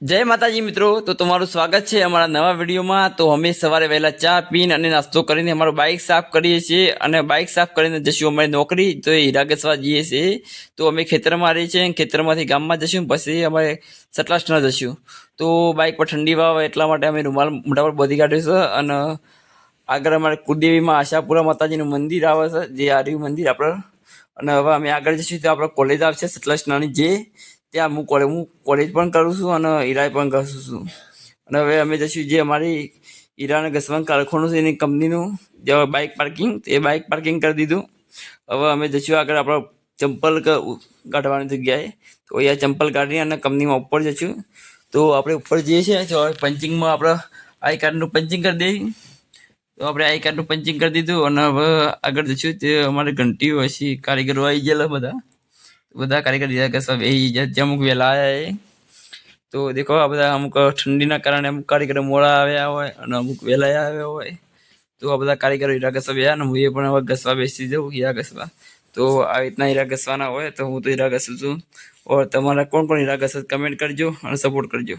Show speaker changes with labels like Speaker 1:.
Speaker 1: જય માતાજી મિત્રો, તો તમારું સ્વાગત છે અમારા નવા વિડીયોમાં। તો અમે સવારે વહેલા ચા પીને અને નાસ્તો કરીને અમારું બાઇક સાફ કરીએ છીએ અને બાઇક સાફ કરીને જશું અમારી નોકરી, તો એ હીરા ઘસવા જઈએ છીએ। તો અમે ખેતરમાં રહીએ છીએ, ખેતરમાંથી ગામમાં જશું, પછી અમે સતલાસના જશું। તો બાઇક પર ઠંડી વાવે એટલા માટે અમે રૂમાલ મોઢા પર બાંધી કાઢ્યું છે અને આગળ અમારે કુળદેવીમાં આશાપુરા માતાજીનું મંદિર આવે છે, જે આર્યું મંદિર આપણે। અને હવે અમે આગળ જઈશું તો આપણે કોલેજ આવશે સતલાસનાની, જે ત્યાં હું કોલેજ પણ કરું છું અને હીરા પણ ઘસું છું। અને હવે અમે જઈશું જે અમારી હીરાને ઘસવાનું કારખાનું છે એની કંપનીનું જે બાઇક પાર્કિંગ, એ બાઇક પાર્કિંગ કરી દીધું। હવે અમે જઈશું આગળ આપણે ચંપલ કાઢવાની જગ્યાએ, તો અહીંયા ચંપલ કાઢી અને કંપનીમાં ઉપર જઈશું। તો આપણે ઉપર જઈએ છીએ તો પંચિંગમાં આપણે આઈ કાર્ડનું પંચિંગ કરી દઈએ। તો આપણે આઈ કાર્ડનું પંચિંગ કરી દીધું અને હવે આગળ જઈશું। તે અમારે ઘંટીઓ હશે, કારીગરો આવી ગયેલા બધા કારીગર હીરા ઘસવા બેસી ગયા, અમુક વહેલા આવ્યા। તો દેખો આ બધા અમુક ઠંડીના કારણે અમુક કારીગરો મોડા આવ્યા હોય અને અમુક વહેલા આવ્યા હોય। તો આ બધા કારીગરો હીરા ઘસવા બેસ્યા અને હું એ પણ હવે ઘસવા બેસી જાઉં હીરા ઘસવા। તો આવી રીતના હીરા ઘસવાના હોય તો હું તો હીરા ઘસું છું। ઓર તમારા કોણ કોણ હીરા ઘસે કમેન્ટ કરજો અને સપોર્ટ કરજો।